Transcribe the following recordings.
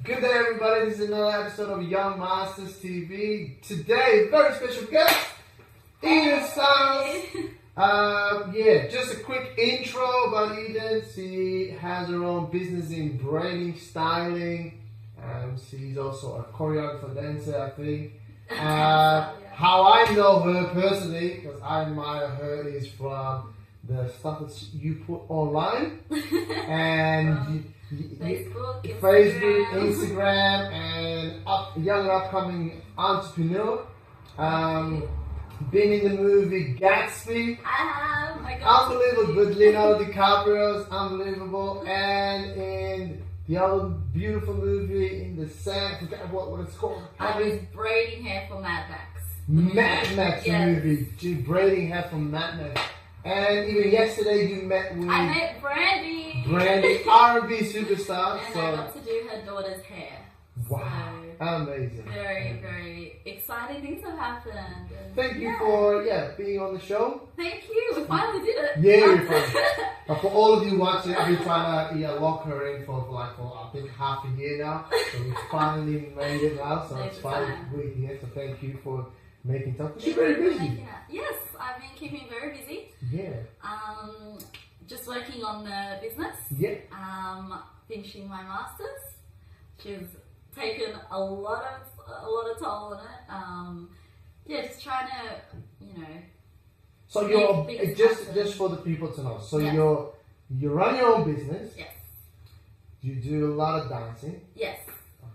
Good day, everybody. This is another episode of Young Masters TV. Today, very special guest, Eden Stylz. Just a quick intro about Eden. She has her own business in braiding, styling. She's also a choreographer, dancer, I think. How I know her personally, because I admire her, is from the stuff that you put online and Facebook, Instagram, and young upcoming entrepreneur. Been in the movie Gatsby. I have. Unbelievable. With Leonardo DiCaprio's unbelievable, and in the other beautiful movie in the sand. Forget what it's called. I was braiding hair for Mad Max. Mad Max Yes. movie. Braiding hair from Mad Max. And even yesterday you met with I met Brandy, R&B superstar. and So I got to do her daughter's hair. wow, amazing. Very, very exciting things have happened. And Thank you for being on the show. Thank you. We finally did it. Yeah, you're fine. But for all of you watching, I've been trying to lock her in for I think half a year now. So we finally made it now. So it's finally we're here. So thank you for making time. She's very busy. Yes, I've been keeping very busy. Yeah. Just working on the business. Yeah. Finishing my masters. She's taken a lot of toll on it. Just trying to, So you're just for the people to know. So Yes. you run your own business. Yes. You do a lot of dancing. Yes.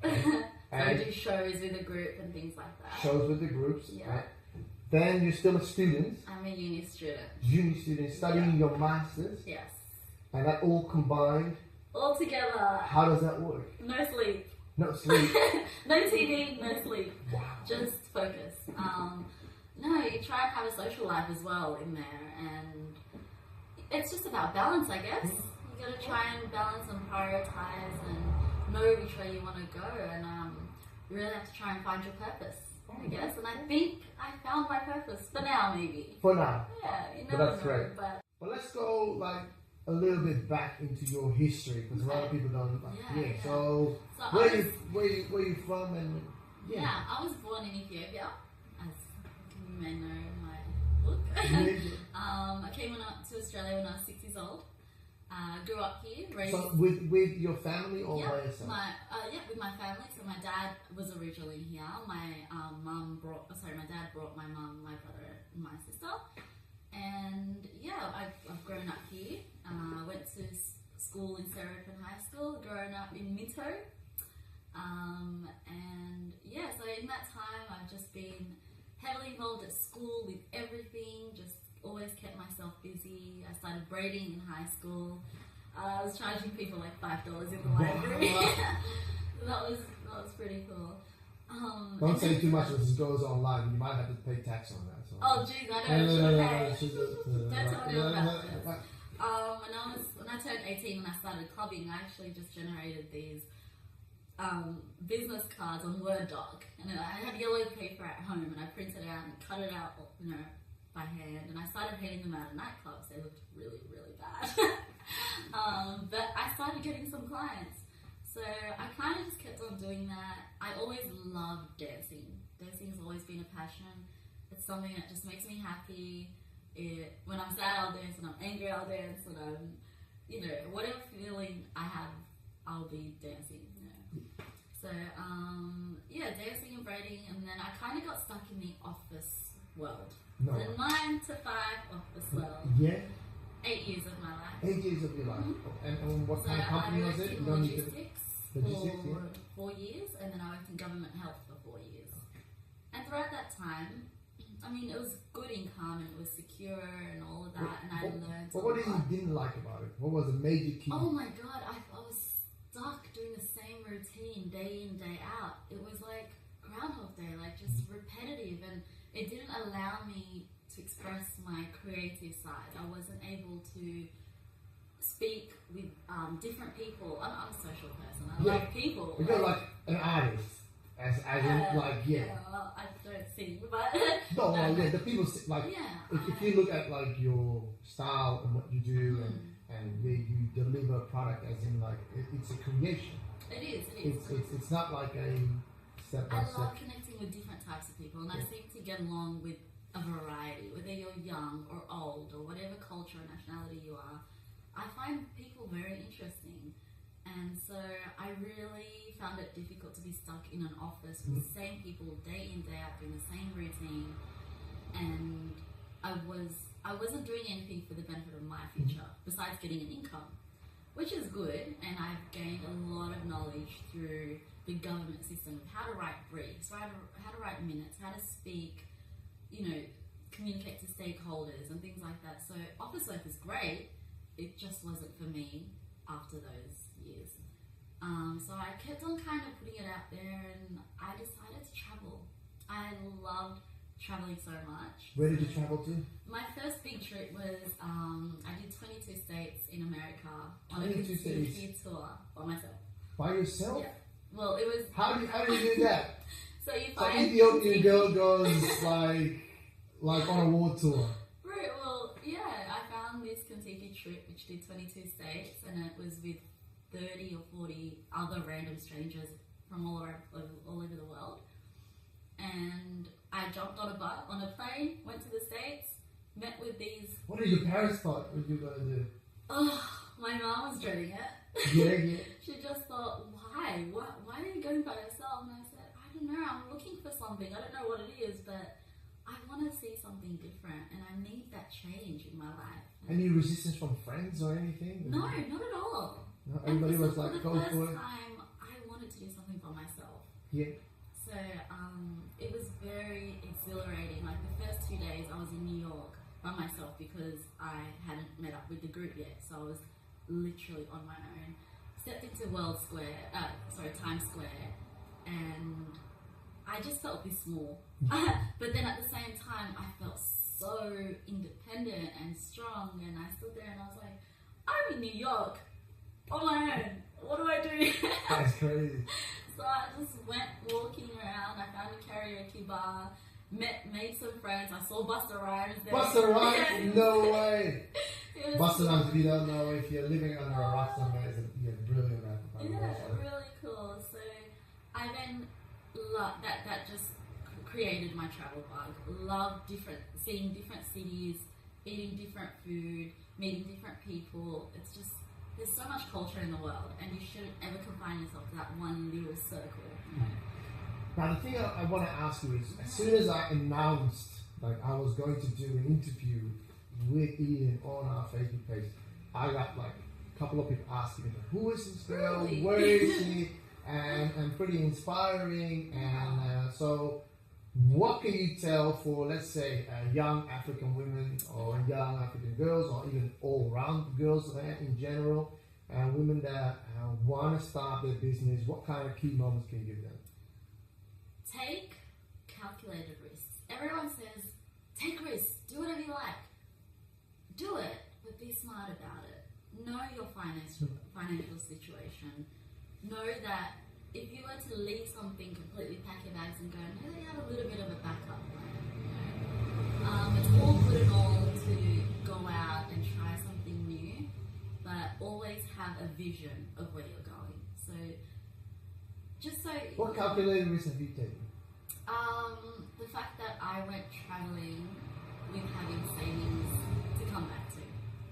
Okay. So I And do shows with a group and things like that. shows with the groups. Yeah. Right? Then you're still a student, I'm a uni student. uni student, studying your masters, Yes. and that all combined. All together. How does that work? No sleep. No sleep. No TV, no sleep. Wow. Just focus. No, you try and have a social life as well in there, and it's just about balance, I guess. You gotta try and balance and prioritize and know which way you want to go, and you really have to try and find your purpose, I guess. And I think I found my purpose for now, maybe. For now. Yeah, you But never that's know. great. But let's go a little bit back into your history, because a lot of people don't. Yeah. So where you from, and I was born in Ethiopia, as you may know my look. I came to Australia when I was 6 years old. Grew up here, raised. So with your family or by yourself? With my family. So my dad was originally here. My my dad brought my mum, my brother, and my sister. And I've grown up here. Went to school in Seraphim High School. Grown up in Minto. So in that time, I've just been heavily involved at school with everything. Just always kept myself busy. I started braiding in high school. I was charging people like $5 in the library. that was pretty cool. Don't say too much because it goes online. You might have to pay tax on that. So. Oh geez, I know. Don't tell anyone about this. When I turned 18 and I started clubbing, I actually just generated these business cards on Word doc, and I had yellow paper at home, and I printed it out and cut it out, by hand, and I started handing them out at nightclubs. They looked really, really bad. But I started getting some clients. So I kind of just kept on doing that. I always loved dancing. Dancing has always been a passion. It's something that just makes me happy. When I'm sad, I'll dance. When I'm angry, I'll dance. When I'm, whatever feeling I have, I'll be dancing. So, dancing and braiding. And then I kind of got stuck in the office world. No. The 9 to 5 office world. Yeah. 8 years of my life. 8 years of your life. Mm-hmm. And what kind of company was it? I worked in logistics for 4 years, and then I worked in government health for 4 years. And throughout that time, it was good income and it was secure and all of that, and I learned. But what you didn't like about it? What was the major key? Oh my god, I was stuck doing the same routine day in, day out. It was like Groundhog Day, just repetitive, and it didn't allow me to express my creative side. I wasn't able to speak with different people. I'm a social person. I love people. You're like an artist. As in, like, well, I don't sing, but no, the people if you look at like your style and what you do and where you deliver a product, as in like it's a creation. It is. It is. It's not like a step by step. I love connecting with different types of people, and I seem to get along with a variety, whether you're young or old or whatever culture or nationality you are. I find people very interesting, and so I really found it difficult to be stuck in an office with the same people day in, day out, doing the same routine, and I wasn't doing anything for the benefit of my future besides getting an income, which is good, and I've gained a lot of knowledge through the government system of how to write briefs, how to write minutes, how to speak, communicate to stakeholders and things like that. So office work is great. It just wasn't for me after those years. So I kept on kind of putting it out there, and I decided to travel. I loved traveling so much. Where did you travel to? My first big trip was I did 22 states in America on a 22 states tour by myself. By yourself? Yeah. Well, it was. How do you do that? So you So find Ethiopian girl goes like on a war tour. Right. Well, yeah. I found this Kentucky trip which did 22 states, and it was with 30 or 40 other random strangers from all over the world. And I jumped on a plane, went to the States, met with these. What did your parents thought what you were gonna do? Oh, my mom was dreading it. Yeah. She just thought, why? Why are you going by yourself? And I said, I don't know. I'm looking for something. I don't know what it is, but I want to see something different, and I need that change in my life. Any resistance from friends or anything? No, not at all. No, everybody was like, go for it. For the first time, I wanted to do something for myself. Yeah. So it was very exhilarating. Like the first 2 days, I was in New York by myself because I hadn't met up with the group yet. So I was literally on my own. Stepped into Times Square, and I just felt this small. But then at the same time, I felt so independent and strong. And I stood there and I was like, I'm in New York on my own. What do I do? That's crazy. So I just went walking around. I found a karaoke bar, made some friends. I saw Busta Rhymes there. Busta Rhymes? No way. Busta Rhymes, if you don't know, if you're living under a rock somewhere, you're a brilliant rapper. Yeah, really cool. So I then loved that just created my travel bug. Loved seeing different cities, eating different food, meeting different people. It's just, there's so much culture in the world, and you shouldn't ever confine yourself to that one little circle. Now, the thing I want to ask you is, as soon as I announced I was going to do an interview with Eden on our Facebook page, I got a couple of people asking me, who is this girl? Really? Where is she? And pretty inspiring. And so, what can you tell for, let's say, young African women or young African girls, or even all-round girls in general, women that want to start their business? What kind of key moments can you give them? Take calculated risks. Everyone says, take risks, do whatever you like. Do it, but be smart about it. Know your financial situation. Know that if you were to leave something, completely pack your bags and go, know that you have a little bit of a backup plan. It's all good and all to go out and try something new, but always have a vision of where you're going. So, just so... What calculated risks have you taken? The fact that I went traveling with having savings to come back to.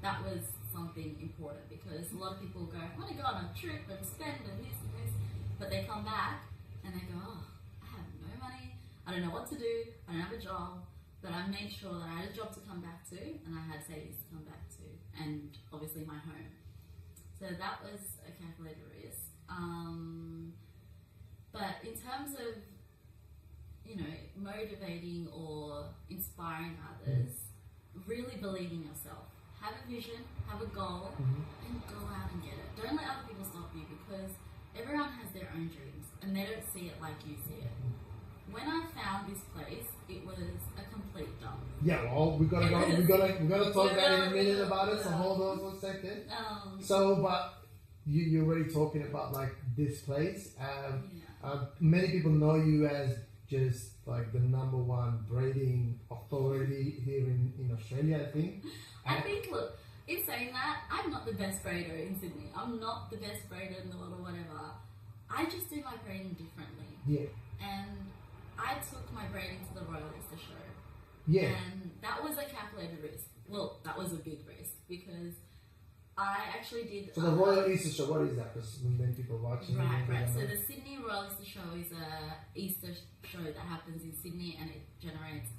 That was something important, because a lot of people go, I want to go on a trip and spend and this and this, but they come back and they go, oh, I have no money, I don't know what to do, I don't have a job, but I made sure that I had a job to come back to, and I had savings to come back to, and obviously my home. So that was a calculated risk. But in terms of, motivating or inspiring others, really believe in yourself. Have a vision, have a goal, and go out and get it. Don't let other people stop you, because everyone has their own dreams and they don't see it like you see it. When I found this place, it was a complete dump. Yeah, well, we gotta talk about in a minute about it. So hold on for a second. But you're already talking about this place. Many people know you as just the #1 braiding authority here in Australia, I think. I think, look, in saying that, I'm not the best braider in Sydney. I'm not the best braider in the world or whatever. I just do my braiding differently. Yeah. And I took my braiding to the Royal Easter Show. Yeah. And that was a calculated risk. Well, that was a big risk because I actually did... So the Royal Easter Show, what is that? Because many people are watching. Right. So the Sydney Royal Easter Show is a Easter show that happens in Sydney, and it generates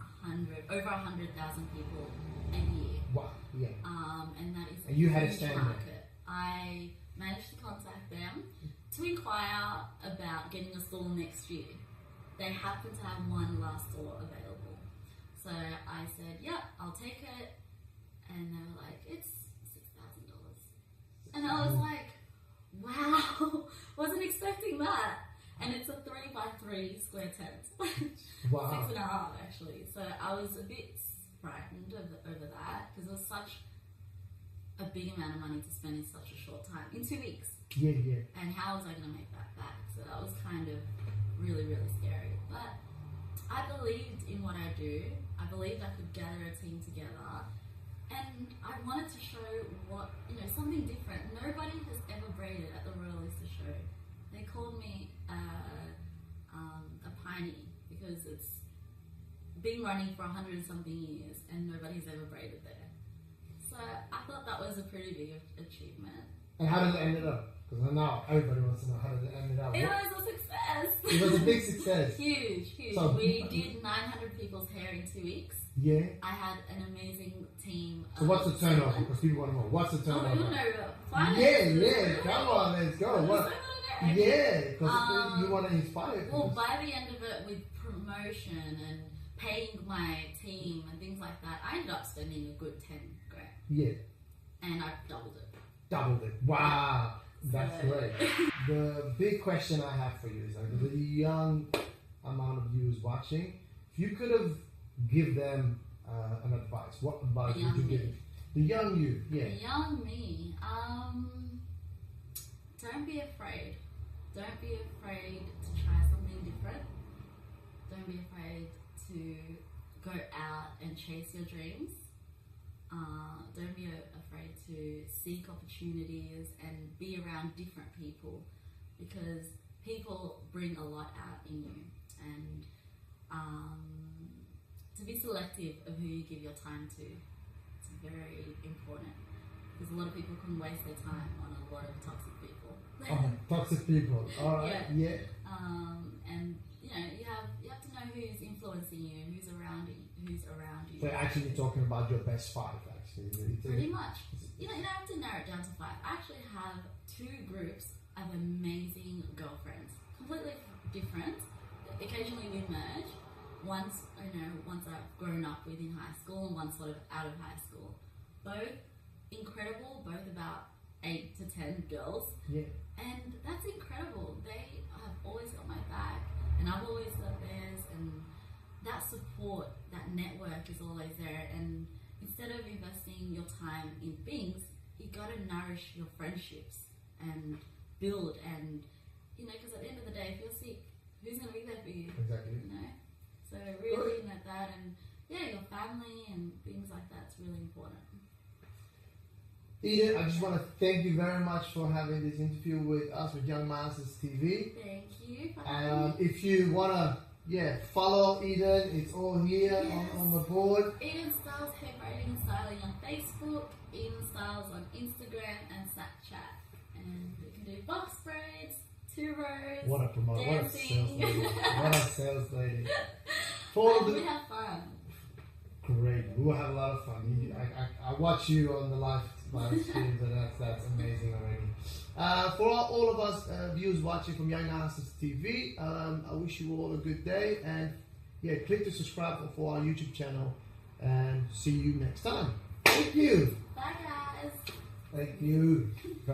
over 100,000 people a year. Wow. Yeah. And that is and you had a huge stand market. there. I managed to contact them to inquire about getting a stall next year. They happen to have one last stall available. So I said, yeah, I'll take it. And they were like, it's $6,000. And I was like, wow, wasn't expecting that. And it's a 3x3 square tent. Wow. 6.5 actually. So I was a bit frightened over that because it was such a big amount of money to spend in such a short time, in 2 weeks. Yeah. And how was I going to make that back? So that was kind of really, really scary. But I believed in what I do. I believed I could gather a team together. And I wanted to show something different. Nobody has ever braided at the Royal Easter Show. They called me a pioneer because it's been running for 100-something years and nobody's ever braided there. So I thought that was a pretty big achievement. And how did it end up? Because now everybody wants to know how did it end up. It was a success. It was a big success. Huge. So, we did 900 people's hair in 2 weeks. Yeah. I had an amazing team. So what's the turnover? Because people want to know. What's the turnover? Oh, you know, finance. Yeah. Come on, let's go. What? Yeah, because you want to inspire people. Well, by the end of it, with promotion and paying my team and things like that, I ended up spending a good 10 grand. Yeah. And I doubled it. Doubled it. Wow. That's great. The big question I have for you is there's a young amount of viewers watching. If you could have give them an advice, what advice would you give? The young you, yeah. The young me. Don't be afraid. Don't be afraid to try something different. Don't be afraid to go out and chase your dreams. Don't be afraid to seek opportunities and be around different people because people bring a lot out in you. And to be selective of who you give your time to, it's very important because a lot of people can waste their time on a lot of toxic people. Toxic people. All right. Yeah. And you have to know who's influencing you, who's around you. So actually, you're talking about your best 5. Actually, pretty much. You don't have to narrow it down to 5. I actually have 2 groups of amazing girlfriends, completely different. Occasionally we merge. Once I've grown up with in high school, and one sort of out of high school. Both incredible, both about 8 to 10 girls. Yeah. And that's incredible. They have always got my back, and I've always got theirs, and that support, that network is always there. And instead of investing your time in things, you got to nourish your friendships and build. And because at the end of the day, if you're sick, who's going to be there for you? Exactly. So really looking at that, and your family and things like that's really important. Eden, I just want to thank you very much for having this interview with us with Young Masters TV. Thank you. If you want to follow Eden, it's all here on the board. Eden Stylz Hair Braiding and Styling on Facebook, Eden Stylz on Instagram and Snapchat. And we can do box braids, 2 rows. What a promoter. Dancing. What a sales lady. We have fun. Great. We will have a lot of fun. I watch you on the live streams, and that's amazing already. For all of us viewers watching from Young Masters TV, I wish you all a good day, and click to subscribe for our YouTube channel, and see you next time. Thank you. Bye guys. Thank you.